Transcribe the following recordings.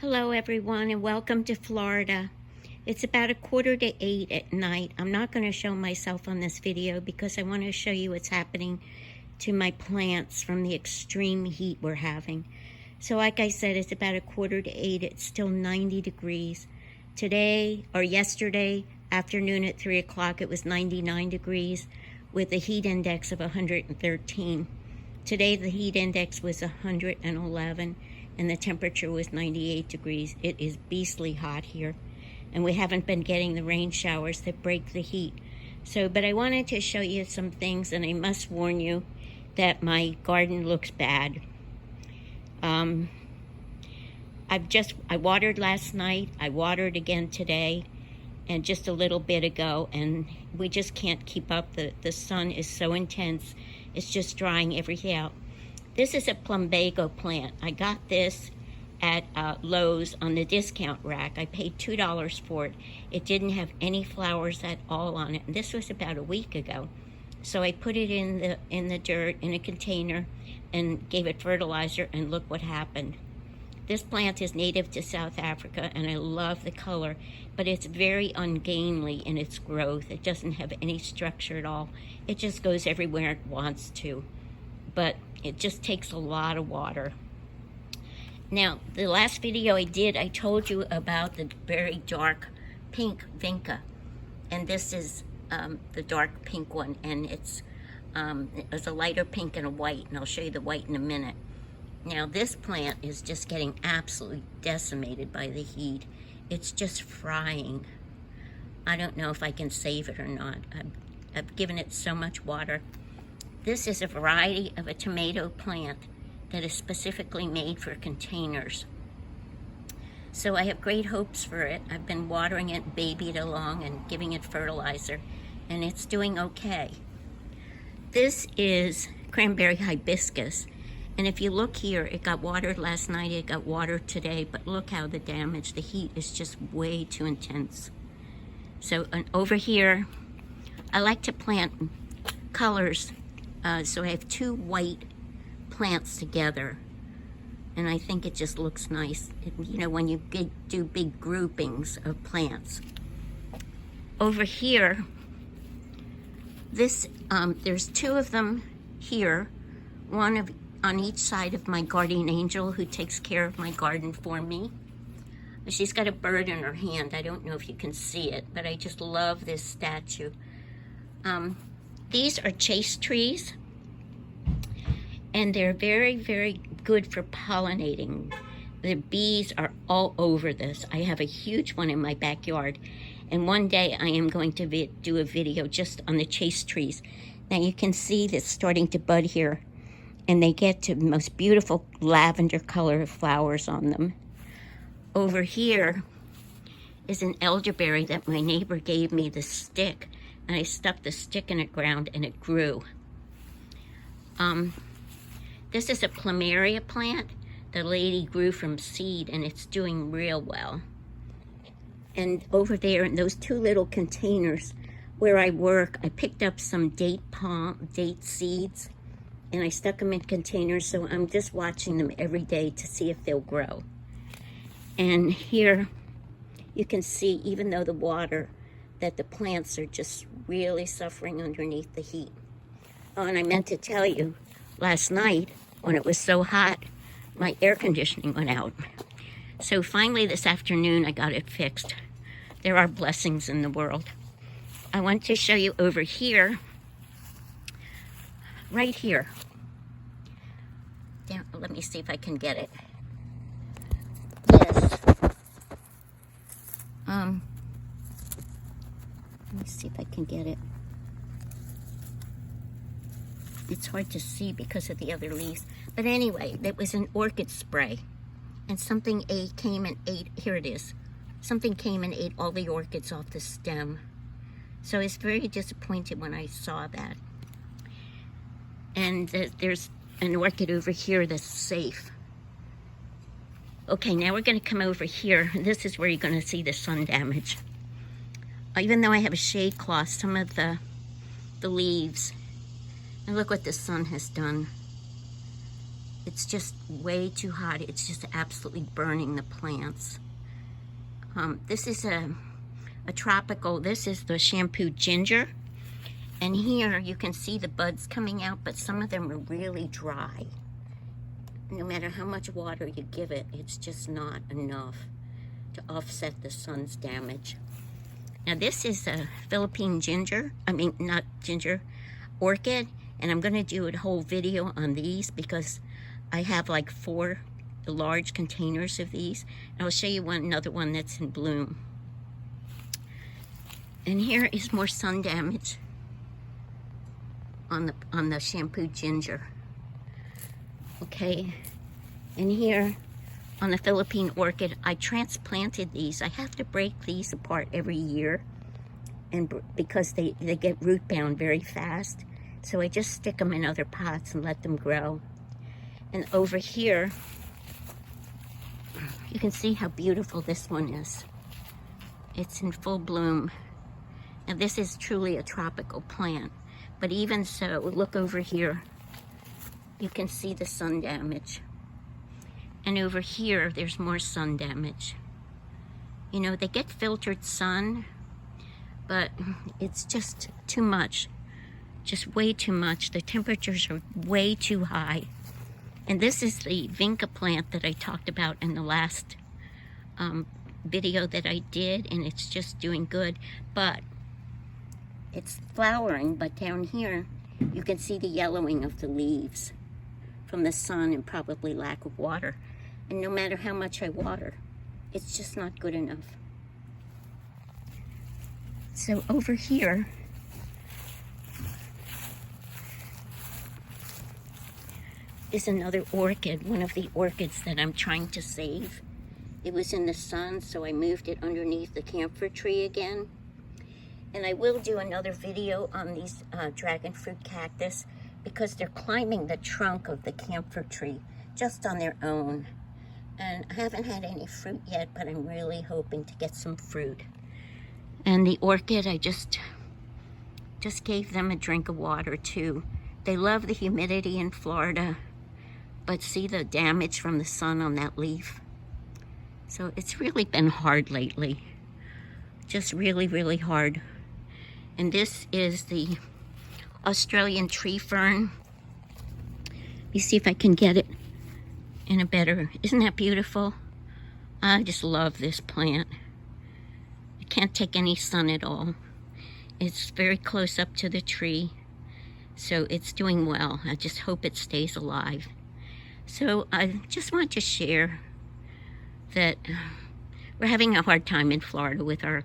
Hello everyone and welcome to Florida. It's about 7:45 at night. I'm not going to show myself on this video because I want to show you what's happening to my plants from the extreme heat we're having. So like I said, it's about 7:45. It's still 90 degrees. Today or yesterday afternoon at 3 o'clock it was 99 degrees with a heat index of 113. Today the heat index was 111. And the temperature was 98 degrees. It is beastly hot here. And we haven't been getting the rain showers that break the heat. But I wanted to show you some things, and I must warn you that my garden looks bad. I watered last night, I watered again today, and just a little bit ago, and we just can't keep up. The sun is so intense, it's just drying everything out. This is a plumbago plant. I got this at Lowe's on the discount rack. I paid $2 for it. It didn't have any flowers at all on it. And this was about a week ago. So I put it in the dirt in a container and gave it fertilizer, and look what happened. This plant is native to South Africa, and I love the color, but it's very ungainly in its growth. It doesn't have any structure at all. It just goes everywhere it wants to. But it just takes a lot of water. Now, the last video I did, I told you about the very dark pink vinca. And this is the dark pink one. And it's a lighter pink and a white. And I'll show you the white in a minute. Now, this plant is just getting absolutely decimated by the heat. It's just frying. I don't know if I can save it or not. I've given it so much water. This is a variety of a tomato plant that is specifically made for containers. So I have great hopes for it. I've been watering it, babied along, and giving it fertilizer, and it's doing okay. This is cranberry hibiscus, and if you look here, it got watered last night, it got watered today, but look how the damage, the heat is just way too intense. So over here, I like to plant colors. So I have two white plants together, and I think it just looks nice, you know, when you do big groupings of plants. Over here, there's two of them here, one on each side of my guardian angel who takes care of my garden for me. She's got a bird in her hand. I don't know if you can see it, but I just love this statue. These are chase trees, and they're very, very good for pollinating. The bees are all over this. I have a huge one in my backyard, and one day I am going to do a video just on the chase trees. Now you can see this starting to bud here, and they get to the most beautiful lavender color of flowers on them. Over here is an elderberry that my neighbor gave me the stick, and I stuck the stick in the ground and it grew. This is a plumeria plant. The lady grew from seed, and it's doing real well. And over there in those two little containers where I work, I picked up some date seeds, and I stuck them in containers, so I'm just watching them every day to see if they'll grow. And here you can see, even though the water, that the plants are just really suffering underneath the heat. Oh, and I meant to tell you, last night when it was so hot, my air conditioning went out. So finally this afternoon I got it fixed. There are blessings in the world. I want to show you over here, right here. Down, let me see if I can get it. This. Let me see if I can get it. It's hard to see because of the other leaves. But anyway, that was an orchid spray. And something came and ate, here it is. Something came and ate all the orchids off the stem. So I was very disappointed when I saw that. And there's an orchid over here that's safe. Okay, now we're going to come over here. This is where you're going to see the sun damage. Even though I have a shade cloth, some of the leaves, and look what the sun has done. It's just way too hot. It's just absolutely burning the plants. This is a tropical, this is the shampoo ginger. And here you can see the buds coming out, but some of them are really dry. No matter how much water you give it, it's just not enough to offset the sun's damage. Now this is a Philippine ginger, not ginger, orchid, and I'm gonna do a whole video on these because I have like 4 large containers of these. And I'll show you another one that's in bloom. And here is more sun damage on the shampoo ginger. Okay, and here on the Philippine orchid, I transplanted these. I have to break these apart every year, and because they get root bound very fast. So I just stick them in other pots and let them grow. And over here, you can see how beautiful this one is. It's in full bloom. Now this is truly a tropical plant, but even so, look over here. You can see the sun damage. And over here, there's more sun damage. You know, they get filtered sun, but it's just too much. Just way too much. The temperatures are way too high. And this is the vinca plant that I talked about in the last video that I did, and it's just doing good. But it's flowering, but down here, you can see the yellowing of the leaves from the sun and probably lack of water. And no matter how much I water, it's just not good enough. So over here, is another orchid, one of the orchids that I'm trying to save. It was in the sun, so I moved it underneath the camphor tree again. And I will do another video on these dragon fruit cactus because they're climbing the trunk of the camphor tree just on their own. And I haven't had any fruit yet, but I'm really hoping to get some fruit. And the orchid, I just gave them a drink of water too. They love the humidity in Florida, but see the damage from the sun on that leaf. So it's really been hard lately. Just really, really hard. And this is the Australian tree fern. Let me see if I can get it in a better, isn't that beautiful? I just love this plant. It can't take any sun at all. It's very close up to the tree, so it's doing well. I just hope it stays alive. So I just want to share that we're having a hard time in Florida with our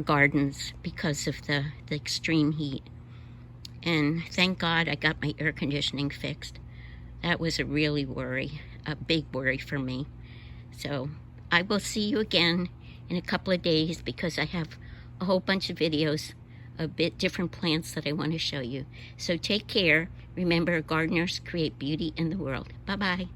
gardens because of the extreme heat. And thank God I got my air conditioning fixed. That was a really worry, a big worry for me. So I will see you again in a couple of days because I have a whole bunch of videos of different plants that I want to show you. So take care. Remember, gardeners create beauty in the world. Bye-bye.